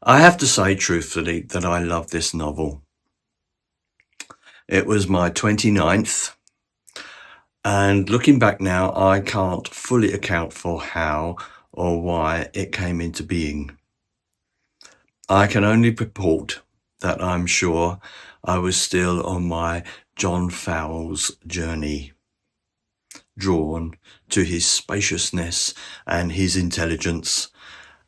I have to say truthfully that I love this novel. It was my 29th, and looking back now, I can't fully account for how or why it came into being. I can only purport that I'm sure I was still on my John Fowles journey, drawn to his spaciousness and his intelligence,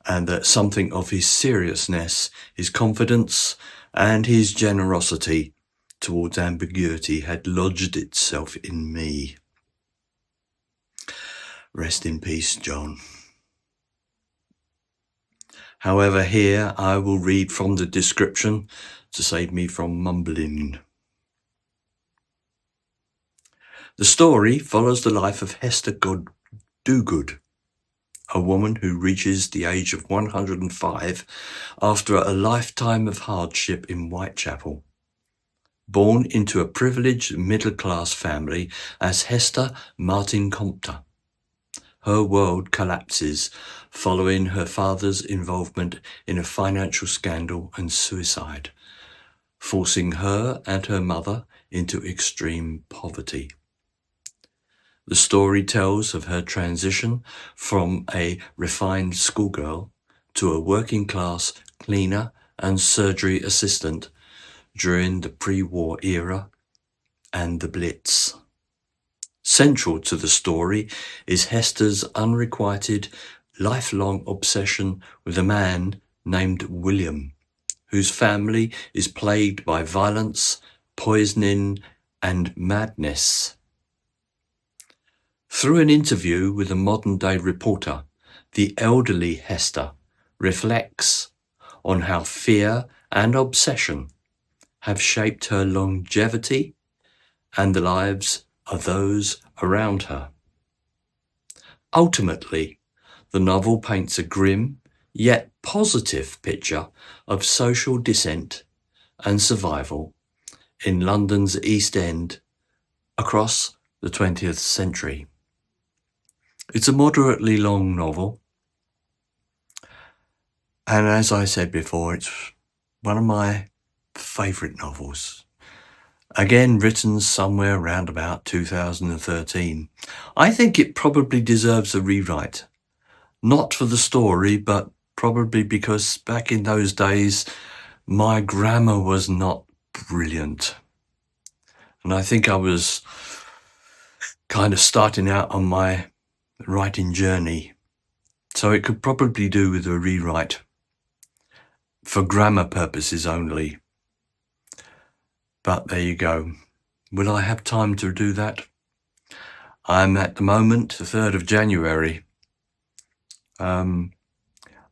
and that something of his seriousness, his confidence, and his generosity towards ambiguity had lodged itself in me. Rest in peace, John. However, here I will read from the description to save me from mumbling. The story follows the life of Hester Dogood, a woman who reaches the age of 105 after a lifetime of hardship in Whitechapel. Born into a privileged middle-class family as Hester Martin-Compter, her world collapses following her father's involvement in a financial scandal and suicide, forcing her and her mother into extreme poverty. The story tells of her transition from a refined schoolgirl to a working-class cleaner and surgery assistant during the pre-war era and the Blitz. Central to the story is Hester's unrequited, lifelong obsession with a man named William, whose family is plagued by violence, poisoning, and madness. Through an interview with a modern-day reporter, the elderly Hester reflects on how fear and obsession have shaped her longevity and the lives of those around her. Ultimately, the novel paints a grim yet positive picture of social dissent and survival in London's East End across the 20th century. It's a moderately long novel, and as I said before, it's one of my favourite novels. Again, written somewhere around about 2013. I think it probably deserves a rewrite. Not for the story, but probably because back in those days, my grammar was not brilliant. And I think I was kind of starting out on my writing journey. So it could probably do with a rewrite for grammar purposes only. But there you go. Will I have time to do that? I'm at the moment, the 3rd of January. I'm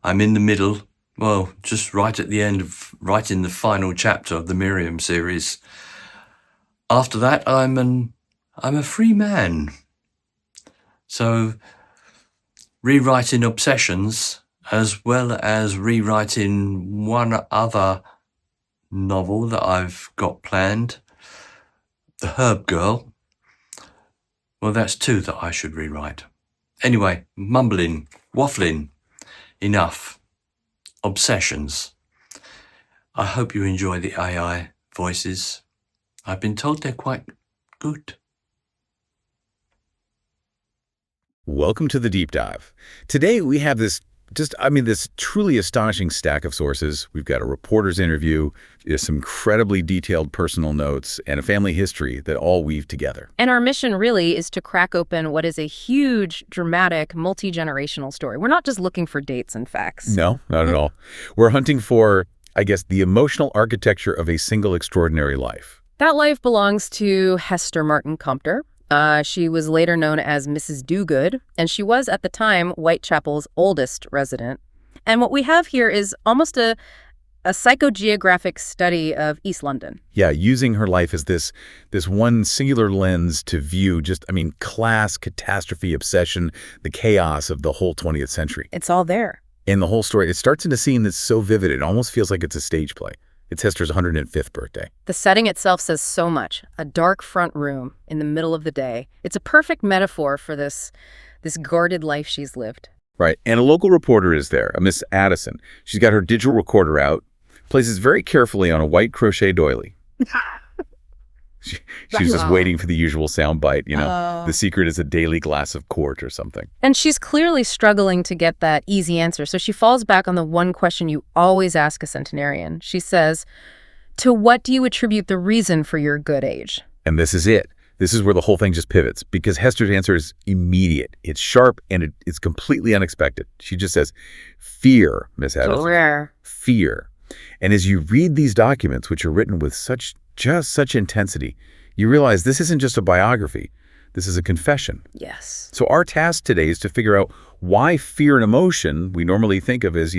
in the middle, well, just right at the end of writing the final chapter of the Miriam series. After that, I'm a free man. So rewriting Obsessions, as well as rewriting one other novel that I've got planned, The Herb Girl. Well, that's 2 that I should rewrite. Anyway, mumbling, waffling, enough. Obsessions. I hope you enjoy the AI voices. I've been told they're quite good. Welcome to the Deep Dive. Today we have this truly astonishing stack of sources. We've got a reporter's interview, some incredibly detailed personal notes, and a family history that all weave together. And our mission really is to crack open what is a huge, dramatic, multi-generational story. We're not just looking for dates and facts. No, not at all. We're hunting for, I guess, the emotional architecture of a single extraordinary life. That life belongs to Hester Martin-Compter. She was later known as Mrs. Dogood, and she was, at the time, Whitechapel's oldest resident. And what we have here is almost a psychogeographic study of East London. Yeah, using her life as this one singular lens to view class, catastrophe, obsession, the chaos of the whole 20th century. It's all there. In the whole story, it starts in a scene that's so vivid, it almost feels like it's a stage play. It's Hester's 105th birthday. The setting itself says so much. A dark front room in the middle of the day. It's a perfect metaphor for this guarded life she's lived. Right. And a local reporter is there, a Miss Addison. She's got her digital recorder out, places very carefully on a white crochet doily. She was just waiting for the usual sound bite, The secret is a daily glass of quart or something. And she's clearly struggling to get that easy answer, so she falls back on the one question you always ask a centenarian. She says, "To what do you attribute the reason for your good age?" And this is it. This is where the whole thing just pivots, because Hester's answer is immediate. It's sharp, and it's completely unexpected. She just says, fear, Miss Addison. Rare. Fear. And as you read these documents, which are written with such intensity, you realize this isn't just a biography. This is a confession. Yes. So our task today is to figure out why fear and emotion we normally think of as,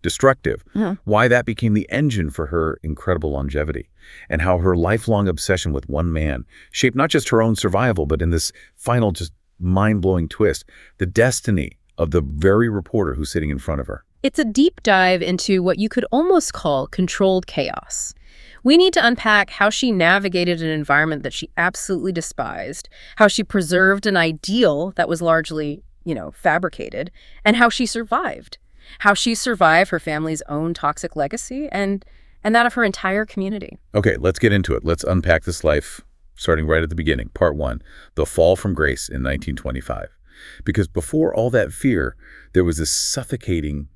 destructive, why that became the engine for her incredible longevity, and how her lifelong obsession with one man shaped not just her own survival, but in this final just mind-blowing twist, the destiny of the very reporter who's sitting in front of her. It's a deep dive into what you could almost call controlled chaos. We need to unpack how she navigated an environment that she absolutely despised, how she preserved an ideal that was largely, fabricated, and how she survived. How she survived her family's own toxic legacy and that of her entire community. Okay, let's get into it. Let's unpack this life, starting right at the beginning. Part 1, the fall from grace in 1925. Because before all that fear, there was this suffocating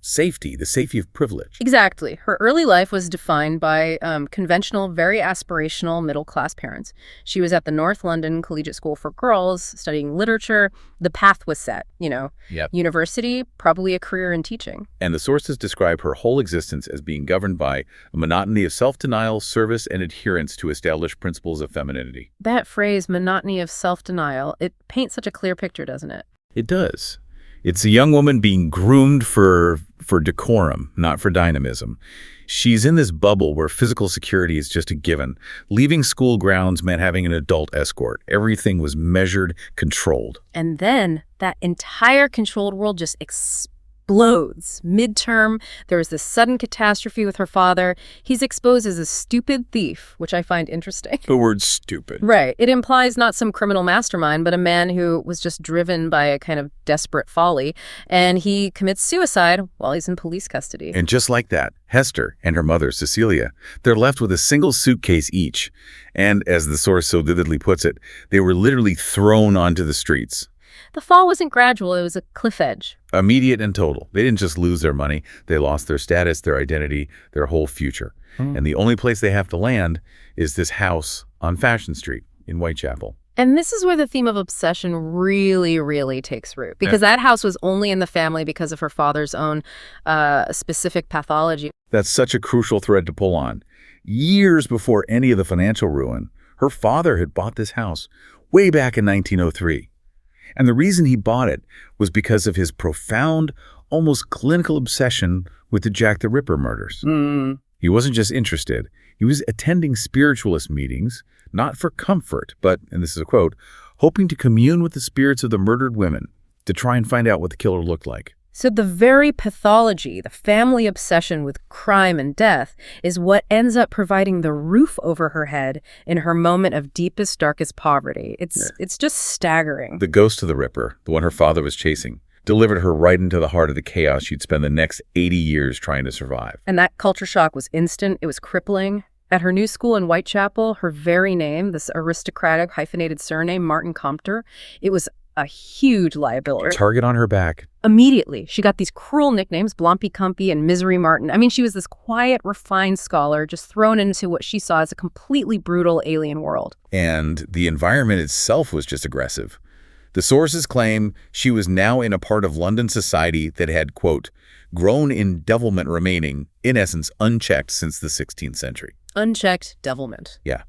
safety, the safety of privilege. Exactly. Her early life was defined by conventional, very aspirational middle-class parents. She was at the North London Collegiate School for Girls, studying literature. The path was set, University, probably a career in teaching. And the sources describe her whole existence as being governed by a monotony of self-denial, service, and adherence to established principles of femininity. That phrase, monotony of self-denial, it paints such a clear picture, doesn't it? It does. It's a young woman being groomed for decorum, not for dynamism. She's in this bubble where physical security is just a given. Leaving school grounds meant having an adult escort. Everything was measured, controlled. And then that entire controlled world just explodes. Midterm, there was this sudden catastrophe with her father. He's exposed as a stupid thief, which I find interesting. The word stupid. Right. It implies not some criminal mastermind, but a man who was just driven by a kind of desperate folly. And he commits suicide while he's in police custody. And just like that, Hester and her mother, Cecelia, they're left with a single suitcase each. And as the source so vividly puts it, they were literally thrown onto the streets. The fall wasn't gradual, it was a cliff edge. Immediate and total. They didn't just lose their money, they lost their status, their identity, their whole future. And the only place they have to land is this house on Fashion Street in Whitechapel. And this is where the theme of obsession really, really takes root. Because that house was only in the family because of her father's own specific pathology. That's such a crucial thread to pull on. Years before any of the financial ruin, her father had bought this house way back in 1903. And the reason he bought it was because of his profound, almost clinical obsession with the Jack the Ripper murders. He wasn't just interested. He was attending spiritualist meetings, not for comfort, but, and this is a quote, hoping to commune with the spirits of the murdered women to try and find out what the killer looked like. So the very pathology, the family obsession with crime and death, is what ends up providing the roof over her head in her moment of deepest, darkest poverty. It's just staggering. The ghost of the Ripper, the one her father was chasing, delivered her right into the heart of the chaos she'd spend the next 80 years trying to survive. And that culture shock was instant. It was crippling. At her new school in Whitechapel, her very name, this aristocratic hyphenated surname, Martin-Compter, it was a huge liability. Target on her back. Immediately, she got these cruel nicknames, Blompy Cumpy and Misery Martin. I mean, she was this quiet, refined scholar just thrown into what she saw as a completely brutal alien world. And the environment itself was just aggressive. The sources claim she was now in a part of London society that had, quote, grown in devilment remaining, in essence, unchecked since the 16th century. Unchecked devilment. Yeah.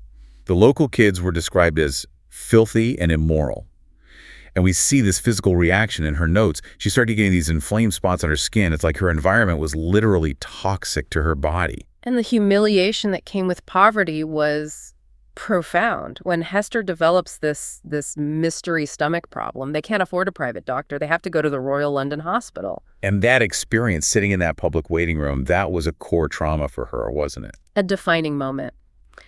The local kids were described as filthy and immoral. And we see this physical reaction in her notes. She started getting these inflamed spots on her skin. It's like her environment was literally toxic to her body. And the humiliation that came with poverty was profound. When Hester develops this mystery stomach problem, they can't afford a private doctor. They have to go to the Royal London Hospital. And that experience, sitting in that public waiting room, that was a core trauma for her, wasn't it? A defining moment.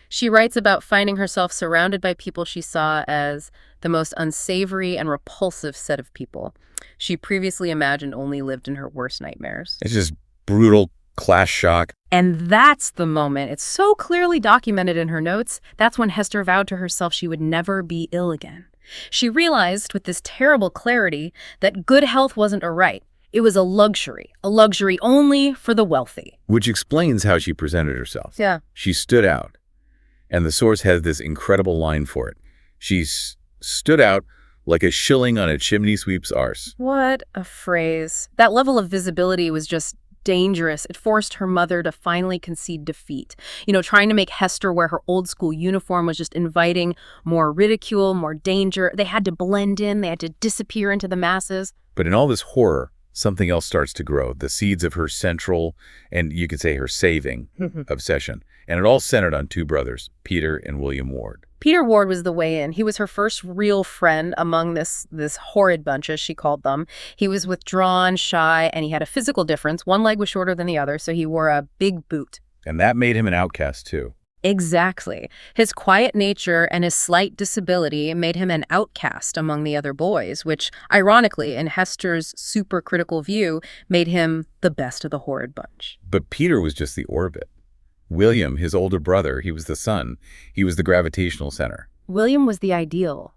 She writes about finding herself surrounded by people she saw as the most unsavory and repulsive set of people she previously imagined only lived in her worst nightmares. It's just brutal class shock. And that's the moment. It's so clearly documented in her notes. That's when Hester vowed to herself she would never be ill again. She realized with this terrible clarity that good health wasn't a right. It was a luxury only for the wealthy. Which explains how she presented herself. Yeah. She stood out. And the source has this incredible line for it. She stood out like a shilling on a chimney sweep's arse. What a phrase. That level of visibility was just dangerous. It forced her mother to finally concede defeat. Trying to make Hester wear her old school uniform was just inviting more ridicule, more danger. They had to blend in. They had to disappear into the masses. But in all this horror, something else starts to grow. The seeds of her central, and you could say her saving, obsession. And it all centered on two brothers, Peter and William Ward. Peter Ward was the way in. He was her first real friend among this horrid bunch, as she called them. He was withdrawn, shy, and he had a physical difference. One leg was shorter than the other, so he wore a big boot. And that made him an outcast, too. Exactly. His quiet nature and his slight disability made him an outcast among the other boys, which, ironically, in Hester's super critical view, made him the best of the horrid bunch. But Peter was just the orbit. William, his older brother, he was the sun. He was the gravitational center. William was the ideal.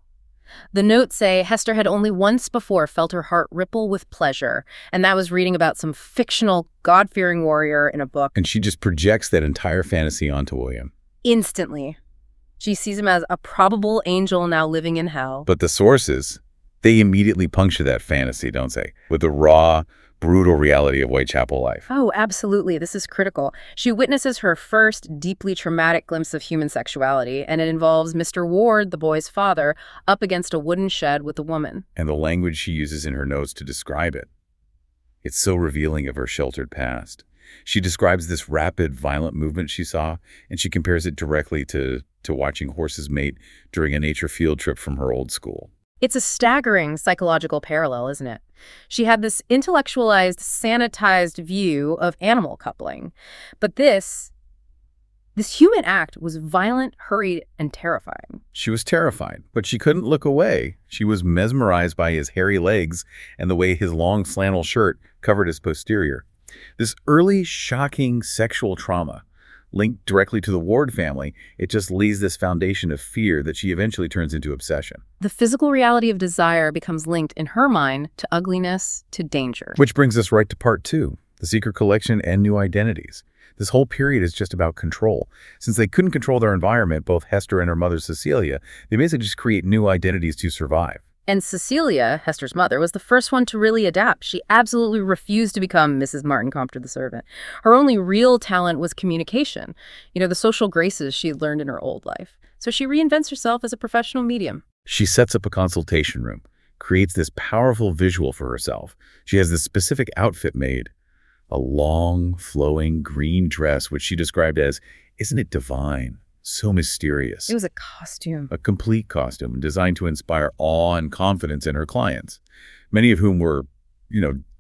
The notes say Hester had only once before felt her heart ripple with pleasure, and that was reading about some fictional, God-fearing warrior in a book. And she just projects that entire fantasy onto William. Instantly. She sees him as a probable angel now living in hell. But the sources, they immediately puncture that fantasy, don't they? With the raw, brutal reality of Whitechapel life. Oh, absolutely. This is critical. She witnesses her first deeply traumatic glimpse of human sexuality, and it involves Mr. Ward, the boy's father, up against a wooden shed with a woman. And the language she uses in her notes to describe it. It's so revealing of her sheltered past. She describes this rapid, violent movement she saw, and she compares it directly to watching horses mate during a nature field trip from her old school. It's a staggering psychological parallel, isn't it? She had this intellectualized, sanitized view of animal coupling. But this human act was violent, hurried, and terrifying. She was terrified, but she couldn't look away. She was mesmerized by his hairy legs and the way his long flannel shirt covered his posterior. This early, shocking sexual trauma, linked directly to the Ward family, it just lays this foundation of fear that she eventually turns into obsession. The physical reality of desire becomes linked in her mind to ugliness, to danger. Which brings us right to part 2, the secret collection and new identities. This whole period is just about control. Since they couldn't control their environment, both Hester and her mother Cecelia, they basically just create new identities to survive. And Cecelia, Hester's mother, was the first one to really adapt. She absolutely refused to become Mrs. Martin-Compter the servant. Her only real talent was communication, the social graces she had learned in her old life. So she reinvents herself as a professional medium. She sets up a consultation room, creates this powerful visual for herself. She has this specific outfit made, a long, flowing green dress, which she described as, "Isn't it divine? So mysterious." It was a costume. A complete costume designed to inspire awe and confidence in her clients, many of whom were,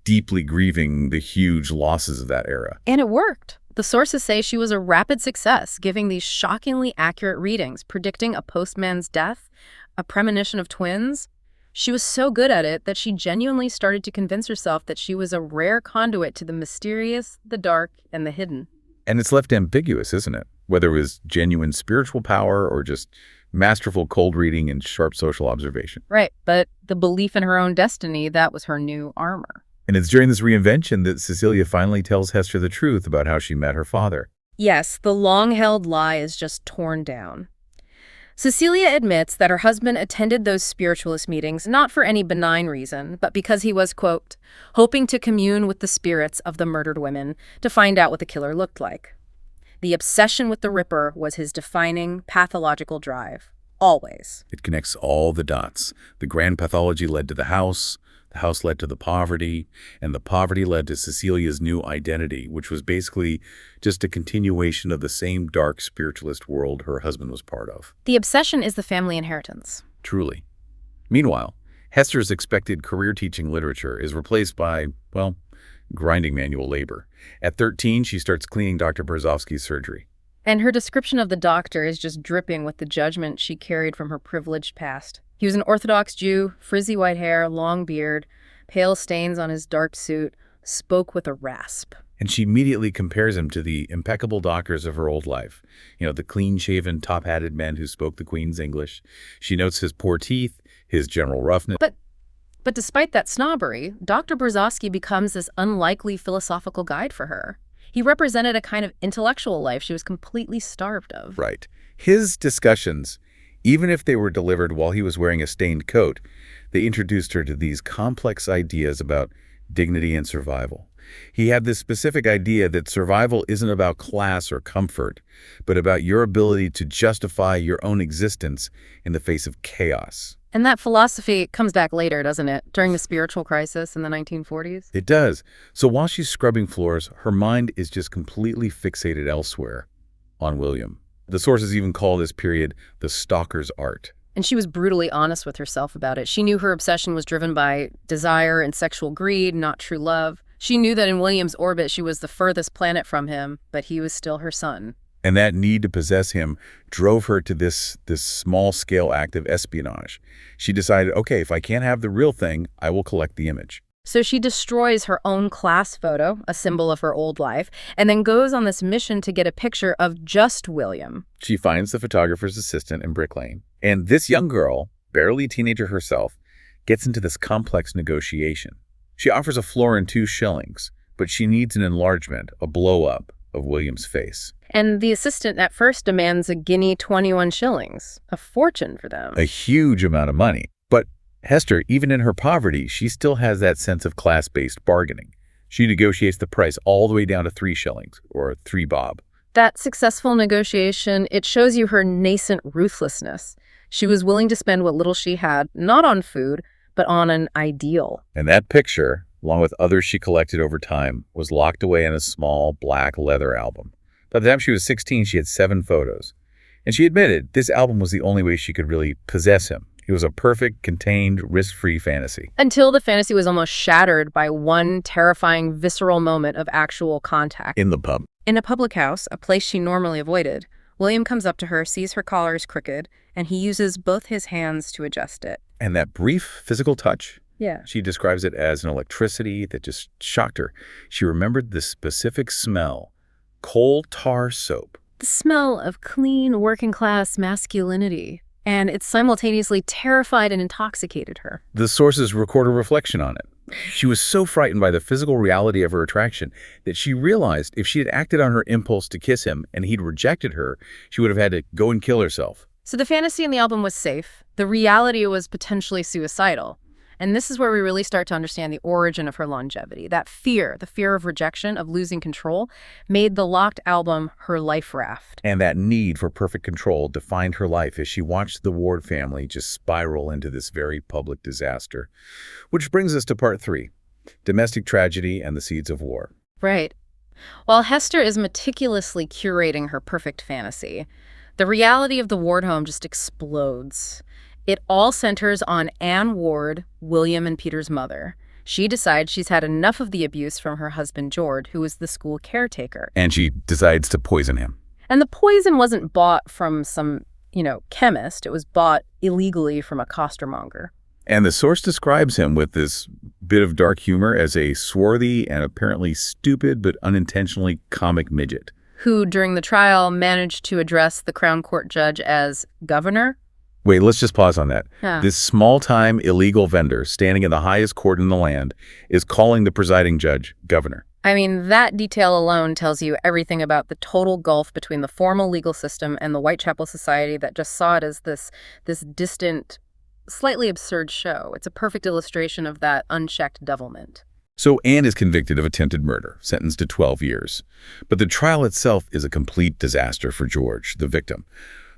deeply grieving the huge losses of that era. And it worked. The sources say she was a rapid success, giving these shockingly accurate readings, predicting a postman's death, a premonition of twins. She was so good at it that she genuinely started to convince herself that she was a rare conduit to the mysterious, the dark, and the hidden. And it's left ambiguous, isn't it? Whether it was genuine spiritual power or just masterful cold reading and sharp social observation. Right, but the belief in her own destiny, that was her new armor. And it's during this reinvention that Cecelia finally tells Hester the truth about how she met her father. Yes, the long-held lie is just torn down. Cecelia admits that her husband attended those spiritualist meetings not for any benign reason, but because he was, quote, hoping to commune with the spirits of the murdered women to find out what the killer looked like. The obsession with the Ripper was his defining pathological drive, always. It connects all the dots. The grand pathology led to the house led to the poverty, and the poverty led to Cecilia's new identity, which was basically just a continuation of the same dark spiritualist world her husband was part of. The obsession is the family inheritance. Truly. Meanwhile, Hester's expected career teaching literature is replaced by, grinding manual labor. At 13, she starts cleaning Dr. Berzovsky's surgery. And her description of the doctor is just dripping with the judgment she carried from her privileged past. He was an Orthodox Jew, frizzy white hair, long beard, pale stains on his dark suit, spoke with a rasp. And she immediately compares him to the impeccable doctors of her old life. The clean-shaven, top-hatted men who spoke the Queen's English. She notes his poor teeth, his general roughness. But despite that snobbery, Dr. Brzozowski becomes this unlikely philosophical guide for her. He represented a kind of intellectual life she was completely starved of. Right. His discussions, even if they were delivered while he was wearing a stained coat, they introduced her to these complex ideas about dignity and survival. He had this specific idea that survival isn't about class or comfort, but about your ability to justify your own existence in the face of chaos. And that philosophy comes back later, doesn't it? During the spiritual crisis in the 1940s? It does. So while she's scrubbing floors, her mind is just completely fixated elsewhere on William. The sources even call this period the stalker's art. And she was brutally honest with herself about it. She knew her obsession was driven by desire and sexual greed, not true love. She knew that in William's orbit she was the furthest planet from him, but he was still her son. And that need to possess him drove her to this small-scale act of espionage. She decided, okay, if I can't have the real thing, I will collect the image. So she destroys her own class photo, a symbol of her old life, and then goes on this mission to get a picture of just William. She finds the photographer's assistant in Brick Lane. And this young girl, barely a teenager herself, gets into this complex negotiation. She offers a floor and 2 shillings, but she needs an enlargement, a blow-up of William's face. And the assistant at first demands a guinea 21 shillings, a fortune for them. A huge amount of money. But Hester, even in her poverty, she still has that sense of class-based bargaining. She negotiates the price all the way down to 3 shillings, or 3 bob. That successful negotiation, it shows you her nascent ruthlessness. She was willing to spend what little she had, not on food, but on an ideal. And that picture, along with others she collected over time, was locked away in a small black leather album. By the time she was 16, she had 7 photos. And she admitted this album was the only way she could really possess him. It was a perfect, contained, risk-free fantasy. Until the fantasy was almost shattered by one terrifying, visceral moment of actual contact. In the pub. In a public house, a place she normally avoided, William comes up to her, sees her collar is crooked, and he uses both his hands to adjust it. And that brief physical touch, Yeah. she describes it as an electricity that just shocked her. She remembered the specific smell, coal tar soap. The smell of clean, working-class masculinity. And it simultaneously terrified and intoxicated her. The sources record a reflection on it. She was so frightened by the physical reality of her attraction that she realized if she had acted on her impulse to kiss him and he'd rejected her, she would have had to go and kill herself. So the fantasy in the album was safe. The reality was potentially suicidal. And this is where we really start to understand the origin of her longevity. That fear, the fear of rejection, of losing control, made the locked album her life raft. And that need for perfect control defined her life as she watched the Ward family just spiral into this very public disaster. Which brings us to part 3, domestic tragedy and the seeds of war. Right. While Hester is meticulously curating her perfect fantasy, the reality of the Ward home just explodes. It all centers on Anne Ward, William and Peter's mother. She decides she's had enough of the abuse from her husband, George, who was the school caretaker. And she decides to poison him. And the poison wasn't bought from some, chemist. It was bought illegally from a costermonger. And the source describes him with this bit of dark humor as a swarthy and apparently stupid but unintentionally comic midget. Who, during the trial, managed to address the Crown Court judge as governor. Wait, let's just pause on that. Yeah. This small-time illegal vendor standing in the highest court in the land is calling the presiding judge governor. I mean, that detail alone tells you everything about the total gulf between the formal legal system and the Whitechapel society that just saw it as this distant, slightly absurd show. It's a perfect illustration of that unchecked devilment. So Anne is convicted of attempted murder, sentenced to 12 years. But the trial itself is a complete disaster for George, the victim.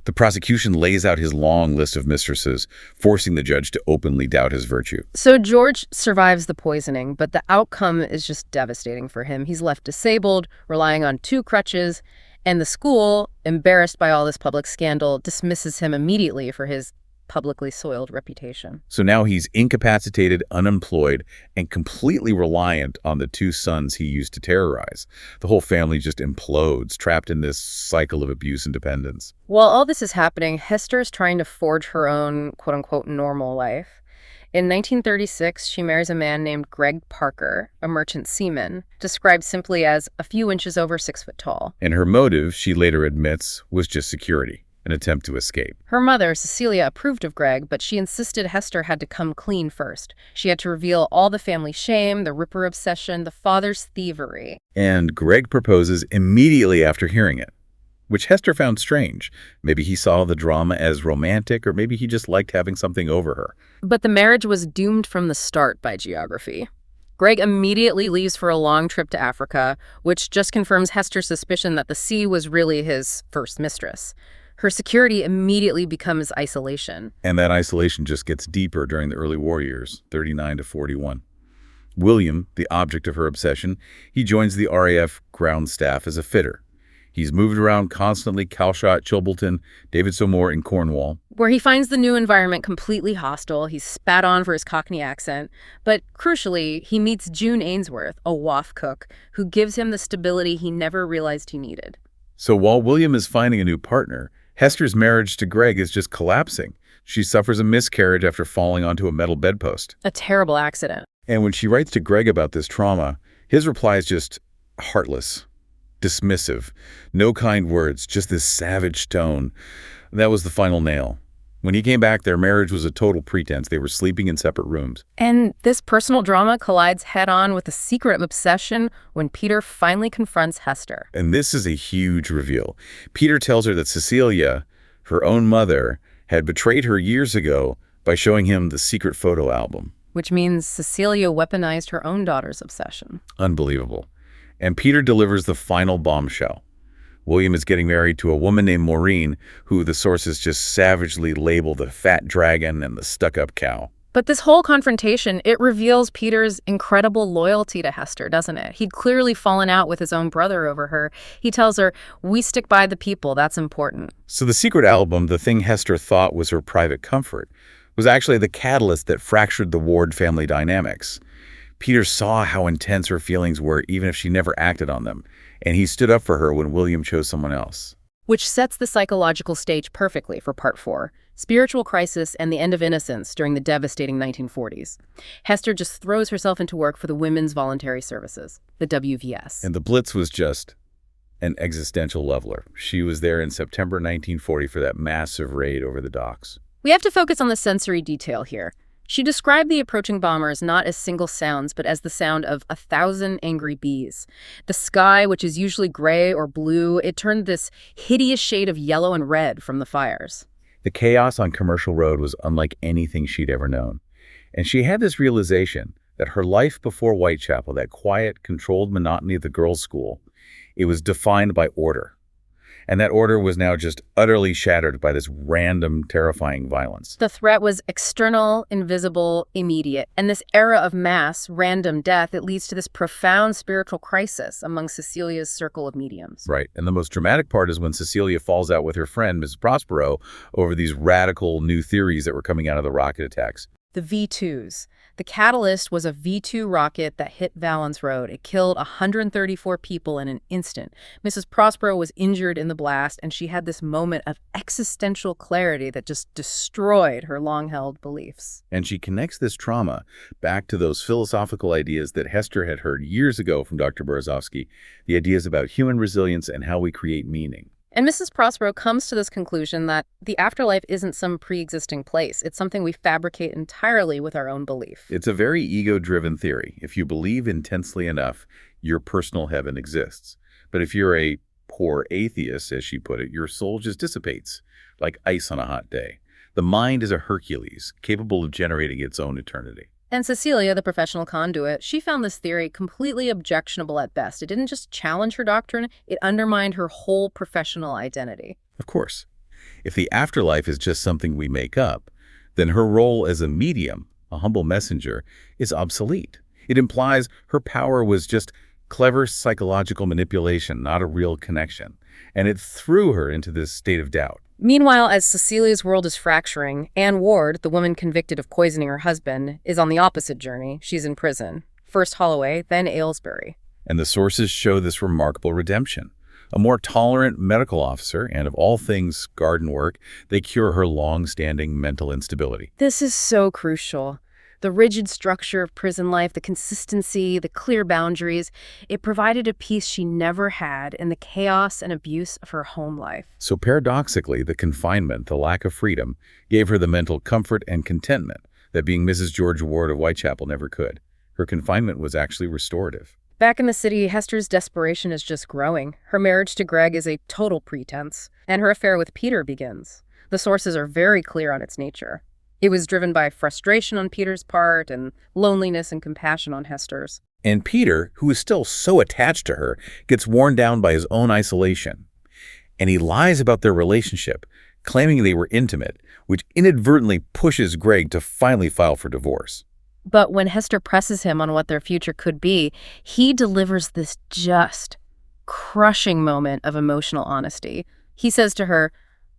The prosecution lays out his long list of mistresses, forcing the judge to openly doubt his virtue. So George survives the poisoning, but the outcome is just devastating for him. He's left disabled, relying on 2 crutches, and the school, embarrassed by all this public scandal, dismisses him immediately for his publicly soiled reputation. So now he's incapacitated, unemployed, and completely reliant on the two sons he used to terrorize. The whole family just implodes, trapped in this cycle of abuse and dependence. While all this is happening, Hester is trying to forge her own quote-unquote normal life. In 1936, she marries a man named Greg Parker, a merchant seaman, described simply as a few inches over 6 foot tall. And her motive, she later admits, was just security, an attempt to escape. Her mother, Cecelia, approved of Greg, but she insisted Hester had to come clean first. She had to reveal all the family shame, the Ripper obsession, the father's thievery. And Greg proposes immediately after hearing it, which Hester found strange. Maybe he saw the drama as romantic, or maybe he just liked having something over her. But the marriage was doomed from the start by geography. Greg immediately leaves for a long trip to Africa, which just confirms Hester's suspicion that the sea was really his first mistress. Her security immediately becomes isolation. And that isolation just gets deeper during the early war years, 39 to 41. William, the object of her obsession, he joins the RAF ground staff as a fitter. He's moved around constantly, Calshot, Chilbolton, Davidson Moor, and Cornwall, where he finds the new environment completely hostile. He's spat on for his Cockney accent. But crucially, he meets June Ainsworth, a WAF cook, who gives him the stability he never realized he needed. So while William is finding a new partner, Hester's marriage to Greg is just collapsing. She suffers a miscarriage after falling onto a metal bedpost. A terrible accident. And when she writes to Greg about this trauma, his reply is just heartless, dismissive, no kind words, just this savage tone. That was the final nail. When he came back, their marriage was a total pretense. They were sleeping in separate rooms. And this personal drama collides head-on with a secret obsession when Peter finally confronts Hester. And this is a huge reveal. Peter tells her that Cecelia, her own mother, had betrayed her years ago by showing him the secret photo album. Which means Cecelia weaponized her own daughter's obsession. Unbelievable. And Peter delivers the final bombshell. William is getting married to a woman named Maureen, who the sources just savagely label the fat dragon and the stuck-up cow. But this whole confrontation, it reveals Peter's incredible loyalty to Hester, doesn't it? He'd clearly fallen out with his own brother over her. He tells her, "We stick by the people, that's important." So the secret album, the thing Hester thought was her private comfort, was actually the catalyst that fractured the Ward family dynamics. Peter saw how intense her feelings were, even if she never acted on them, and he stood up for her when William chose someone else. Which sets the psychological stage perfectly for Part 4, spiritual crisis and the end of innocence during the devastating 1940s. Hester just throws herself into work for the Women's Voluntary Services, the WVS. And the Blitz was just an existential leveler. She was there in September 1940 for that massive raid over the docks. We have to focus on the sensory detail here. She described the approaching bombers not as single sounds, but as the sound of 1,000 angry bees. The sky, which is usually gray or blue, it turned this hideous shade of yellow and red from the fires. The chaos on Commercial Road was unlike anything she'd ever known. And she had this realization that her life before Whitechapel, that quiet, controlled monotony of the girls' school, it was defined by order. And that order was now just utterly shattered by this random, terrifying violence. The threat was external, invisible, immediate. And this era of mass, random death, it leads to this profound spiritual crisis among Cecilia's circle of mediums. Right. And the most dramatic part is when Cecelia falls out with her friend, Ms. Prospero, over these radical new theories that were coming out of the rocket attacks. The V-2s. The catalyst was a V-2 rocket that hit Valence Road. It killed 134 people in an instant. Mrs. Prospero was injured in the blast, and she had this moment of existential clarity that just destroyed her long-held beliefs. And she connects this trauma back to those philosophical ideas that Hester had heard years ago from Dr. Berezovsky, the ideas about human resilience and how we create meaning. And Mrs. Prospero comes to this conclusion that the afterlife isn't some pre-existing place. It's something we fabricate entirely with our own belief. It's a very ego-driven theory. If you believe intensely enough, your personal heaven exists. But if you're a poor atheist, as she put it, your soul just dissipates, like ice on a hot day. The mind is a Hercules, capable of generating its own eternity. And Cecelia, the professional conduit, she found this theory completely objectionable at best. It didn't just challenge her doctrine, it undermined her whole professional identity. Of course. If the afterlife is just something we make up, then her role as a medium, a humble messenger, is obsolete. It implies her power was just clever psychological manipulation, not a real connection. And it threw her into this state of doubt. Meanwhile, as Cecilia's world is fracturing, Anne Ward, the woman convicted of poisoning her husband, is on the opposite journey. She's in prison. First Holloway, then Aylesbury. And the sources show this remarkable redemption. A more tolerant medical officer, and of all things garden work, they cure her long-standing mental instability. This is so crucial. The rigid structure of prison life, the consistency, the clear boundaries, it provided a peace she never had in the chaos and abuse of her home life. So paradoxically, the confinement, the lack of freedom, gave her the mental comfort and contentment that being Mrs. George Ward of Whitechapel never could. Her confinement was actually restorative. Back in the city, Hester's desperation is just growing. Her marriage to Greg is a total pretense, and her affair with Peter begins. The sources are very clear on its nature. It was driven by frustration on Peter's part and loneliness and compassion on Hester's. And Peter, who is still so attached to her, gets worn down by his own isolation. And he lies about their relationship, claiming they were intimate, which inadvertently pushes Greg to finally file for divorce. But when Hester presses him on what their future could be, he delivers this just crushing moment of emotional honesty. He says to her,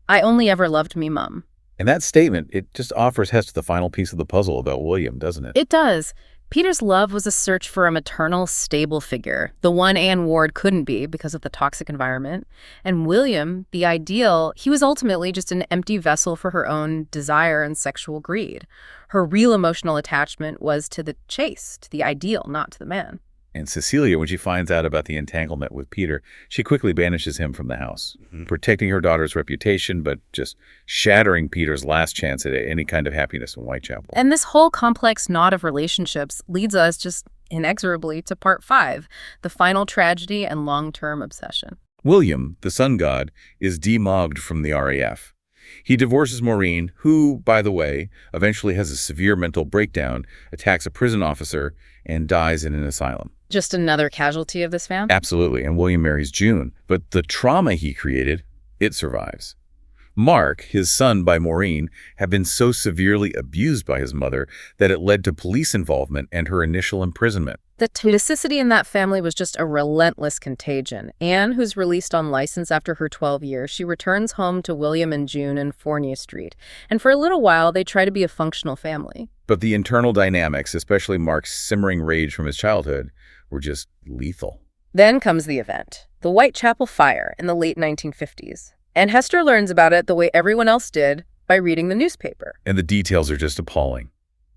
"I only ever loved me, Mum." And that statement, it just offers Hester the final piece of the puzzle about William, doesn't it? It does. Peter's love was a search for a maternal, stable figure, the one Anne Ward couldn't be because of the toxic environment. And William, the ideal, he was ultimately just an empty vessel for her own desire and sexual greed. Her real emotional attachment was to the chase, to the ideal, not to the man. And Cecelia, when she finds out about the entanglement with Peter, she quickly banishes him from the house, protecting her daughter's reputation, but just shattering Peter's last chance at any kind of happiness in Whitechapel. And this whole complex knot of relationships leads us just inexorably to part 5, the final tragedy and long-term obsession. William, the sun god, is demogged from the RAF. He divorces Maureen, who, by the way, eventually has a severe mental breakdown, attacks a prison officer, and dies in an asylum. Just another casualty of this fam? Absolutely, and William marries June. But the trauma he created, it survives. Mark, his son by Maureen, had been so severely abused by his mother that it led to police involvement and her initial imprisonment. The toxicity in that family was just a relentless contagion. Anne, who's released on license after her 12 years, she returns home to William and June in Fournier Street. And for a little while, they try to be a functional family. But the internal dynamics, especially Mark's simmering rage from his childhood, were just lethal. Then comes the event, the Whitechapel fire in the late 1950s. And Hester learns about it the way everyone else did, by reading the newspaper. And the details are just appalling.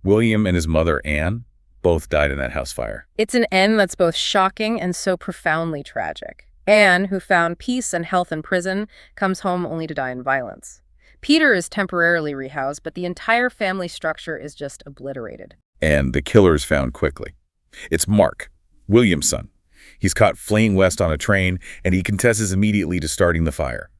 William and his mother, Anne, both died in that house fire. It's an end that's both shocking and so profoundly tragic. Anne, who found peace and health in prison, comes home only to die in violence. Peter is temporarily rehoused, but the entire family structure is just obliterated. And the killer is found quickly. It's Mark, William's son. He's caught fleeing west on a train, and he confesses immediately to starting the fire.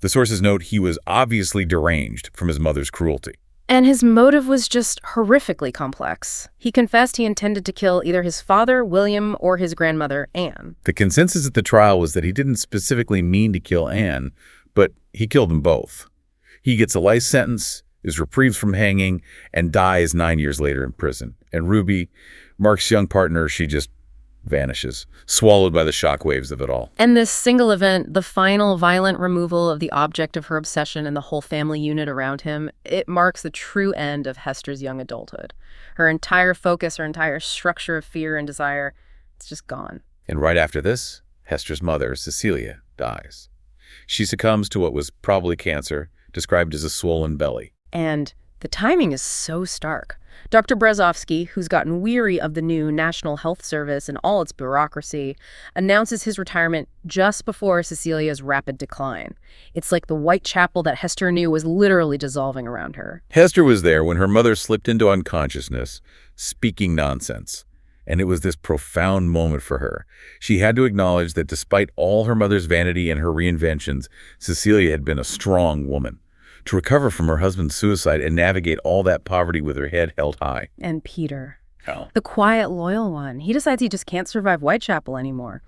The sources note he was obviously deranged from his mother's cruelty. And his motive was just horrifically complex. He confessed he intended to kill either his father, William, or his grandmother, Anne. The consensus at the trial was that he didn't specifically mean to kill Anne, but he killed them both. He gets a life sentence, is reprieved from hanging, and dies 9 years later in prison. And Ruby, Mark's young partner, she just vanishes, swallowed by the shockwaves of it all. And this single event, the final violent removal of the object of her obsession and the whole family unit around him, it marks the true end of Hester's young adulthood. Her entire focus, her entire structure of fear and desire, it's just gone. And right after this, Hester's mother, Cecelia, dies. She succumbs to what was probably cancer, described as a swollen belly. And the timing is so stark. Dr. Brezovsky, who's gotten weary of the new National Health Service and all its bureaucracy, announces his retirement just before Cecilia's rapid decline. It's like the Whitechapel that Hester knew was literally dissolving around her. Hester was there when her mother slipped into unconsciousness, speaking nonsense. And it was this profound moment for her. She had to acknowledge that despite all her mother's vanity and her reinventions, Cecelia had been a strong woman. To recover from her husband's suicide and navigate all that poverty with her head held high. And Peter, How? the quiet, loyal one, he decides he just can't survive Whitechapel anymore.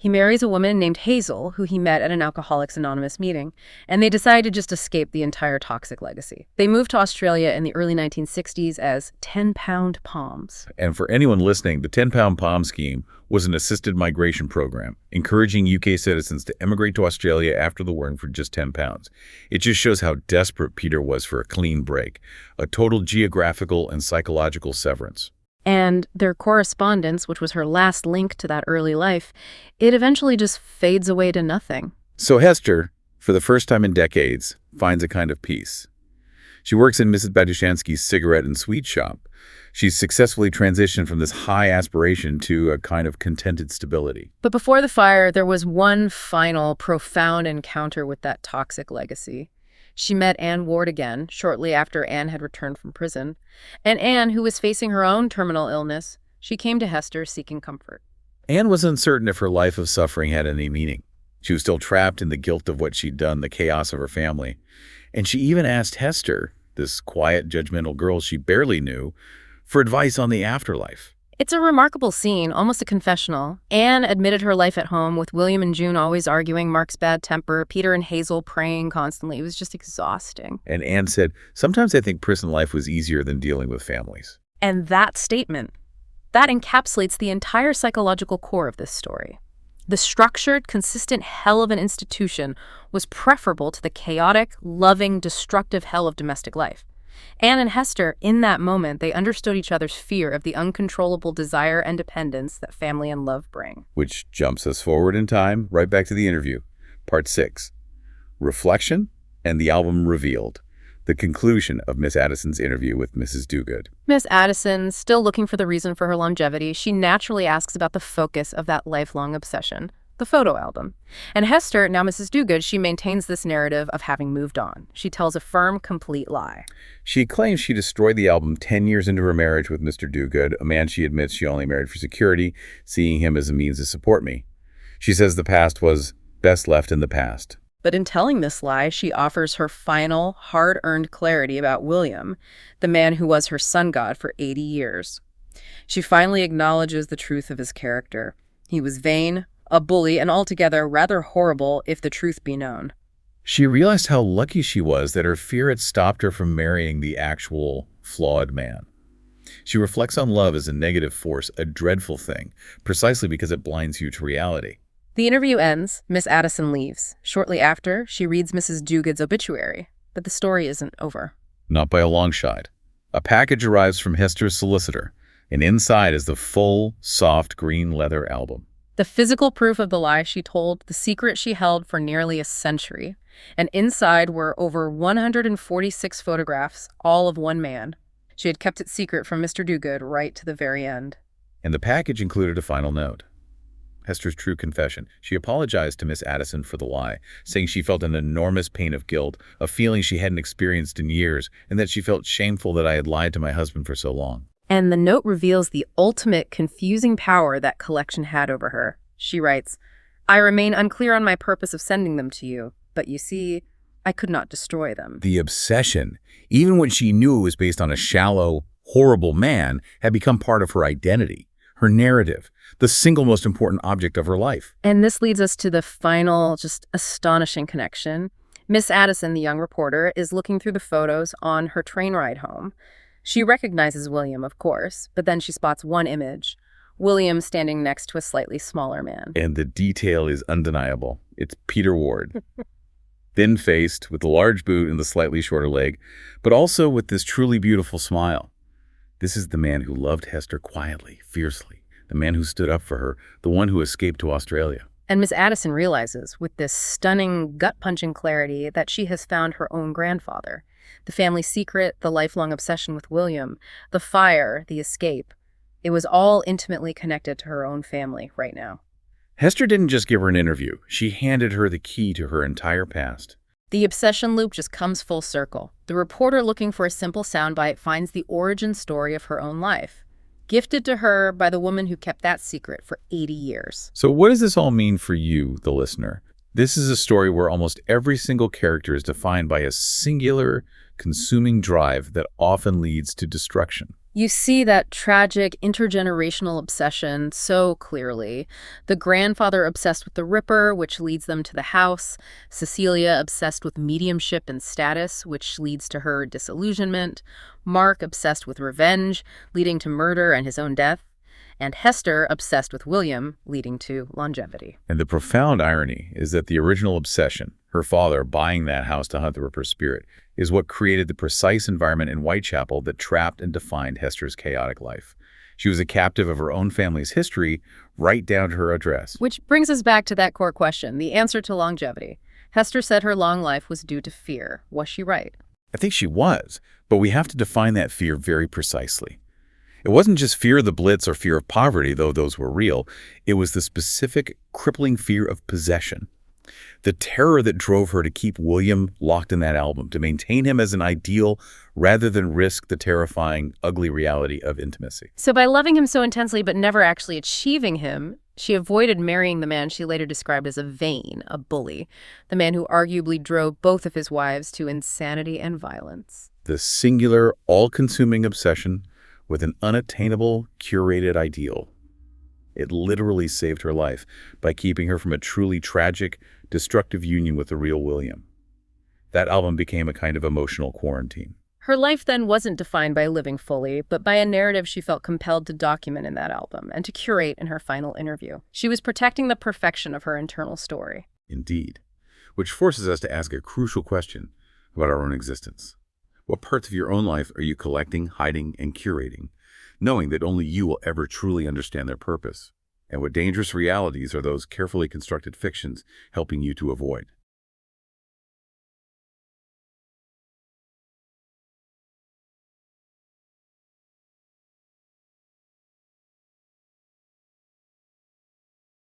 He marries a woman named Hazel, who he met at an Alcoholics Anonymous meeting, and they decide to just escape the entire toxic legacy. They moved to Australia in the early 1960s as 10-pound palms. And for anyone listening, the 10-pound palm scheme was an assisted migration program, encouraging UK citizens to emigrate to Australia after the war for just 10 pounds. It just shows how desperate Peter was for a clean break, a total geographical and psychological severance. And their correspondence, which was her last link to that early life, it eventually just fades away to nothing. So Hester, for the first time in decades, finds a kind of peace. She works in Mrs. Badushansky's cigarette and sweet shop. She's successfully transitioned from this high aspiration to a kind of contented stability. But before the fire, there was one final, profound encounter with that toxic legacy. She met Anne Ward again, shortly after Anne had returned from prison. And Anne, who was facing her own terminal illness, she came to Hester seeking comfort. Anne was uncertain if her life of suffering had any meaning. She was still trapped in the guilt of what she'd done, the chaos of her family. And she even asked Hester, this quiet, judgmental girl she barely knew, for advice on the afterlife. It's a remarkable scene, almost a confessional. Anne admitted her life at home, with William and June always arguing, Mark's bad temper, Peter and Hazel praying constantly. It was just exhausting. And Anne said, "Sometimes I think prison life was easier than dealing with families." And that statement, that encapsulates the entire psychological core of this story. The structured, consistent hell of an institution was preferable to the chaotic, loving, destructive hell of domestic life. Anne and Hester, in that moment, they understood each other's fear of the uncontrollable desire and dependence that family and love bring. Which jumps us forward in time, right back to the interview. Part 6. Reflection and the album revealed. The conclusion of Miss Addison's interview with Mrs. Dogood. Miss Addison, still looking for the reason for her longevity, she naturally asks about the focus of that lifelong obsession, the photo album. And Hester, now Mrs. Dogood, she maintains this narrative of having moved on. She tells a firm, complete lie. She claims she destroyed the album 10 years into her marriage with Mr. Dogood, a man she admits she only married for security, seeing him as a means to support me. She says the past was best left in the past. But in telling this lie, she offers her final, hard-earned clarity about William, the man who was her sun god for 80 years. She finally acknowledges the truth of his character. He was vain, a bully, and altogether rather horrible if the truth be known. She realized how lucky she was that her fear had stopped her from marrying the actual flawed man. She reflects on love as a negative force, a dreadful thing, precisely because it blinds you to reality. The interview ends. Miss Addison leaves. Shortly after, she reads Mrs. Dogood's obituary. But the story isn't over. Not by a long shot. A package arrives from Hester's solicitor, and inside is the full, soft green leather album. The physical proof of the lie she told, the secret she held for nearly a century. And inside were over 146 photographs, all of one man. She had kept it secret from Mr. Dogood right to the very end. And the package included a final note. Hester's true confession. She apologized to Miss Addison for the lie, saying she felt an enormous pain of guilt, a feeling she hadn't experienced in years, and that she felt shameful that I had lied to my husband for so long. And the note reveals the ultimate confusing power that collection had over her. She writes, "I remain unclear on my purpose of sending them to you, but you see, I could not destroy them." The obsession, even when she knew it was based on a shallow, horrible man, had become part of her identity, her narrative, the single most important object of her life. And this leads us to the final, just astonishing connection. Miss Addison, the young reporter, is looking through the photos on her train ride home. She recognizes William, of course, but then she spots one image, William standing next to a slightly smaller man. And the detail is undeniable. It's Peter Ward. Thin-faced, with the large boot and the slightly shorter leg, but also with this truly beautiful smile. This is the man who loved Hester quietly, fiercely, the man who stood up for her, the one who escaped to Australia. And Miss Addison realizes, with this stunning, gut-punching clarity, that she has found her own grandfather. The family secret, the lifelong obsession with William, the fire, the escape. It was all intimately connected to her own family right now. Hester didn't just give her an interview. She handed her the key to her entire past. The obsession loop just comes full circle. The reporter looking for a simple soundbite finds the origin story of her own life, gifted to her by the woman who kept that secret for 80 years. So what does this all mean for you, the listener? This is a story where almost every single character is defined by a singular, consuming drive that often leads to destruction. You see that tragic intergenerational obsession so clearly. The grandfather obsessed with the Ripper, which leads them to the house. Cecelia obsessed with mediumship and status, which leads to her disillusionment. Mark obsessed with revenge, leading to murder and his own death. And Hester obsessed with William, leading to longevity. And the profound irony is that the original obsession, her father buying that house to hunt the Ripper's spirit, is what created the precise environment in Whitechapel that trapped and defined Hester's chaotic life. She was a captive of her own family's history, right down to her address. Which brings us back to that core question, the answer to longevity. Hester said her long life was due to fear. Was she right? I think she was, but we have to define that fear very precisely. It wasn't just fear of the Blitz or fear of poverty, though those were real. It was the specific, crippling fear of possession. The terror that drove her to keep William locked in that album, to maintain him as an ideal rather than risk the terrifying, ugly reality of intimacy. So by loving him so intensely but never actually achieving him, she avoided marrying the man she later described as a vain, a bully, the man who arguably drove both of his wives to insanity and violence. The singular, all-consuming obsession with an unattainable, curated ideal. It literally saved her life by keeping her from a truly tragic, destructive union with the real William. That album became a kind of emotional quarantine. Her life then wasn't defined by living fully, but by a narrative she felt compelled to document in that album and to curate in her final interview. She was protecting the perfection of her internal story. Indeed. Which forces us to ask a crucial question about our own existence. What parts of your own life are you collecting, hiding, and curating, knowing that only you will ever truly understand their purpose? And what dangerous realities are those carefully constructed fictions helping you to avoid?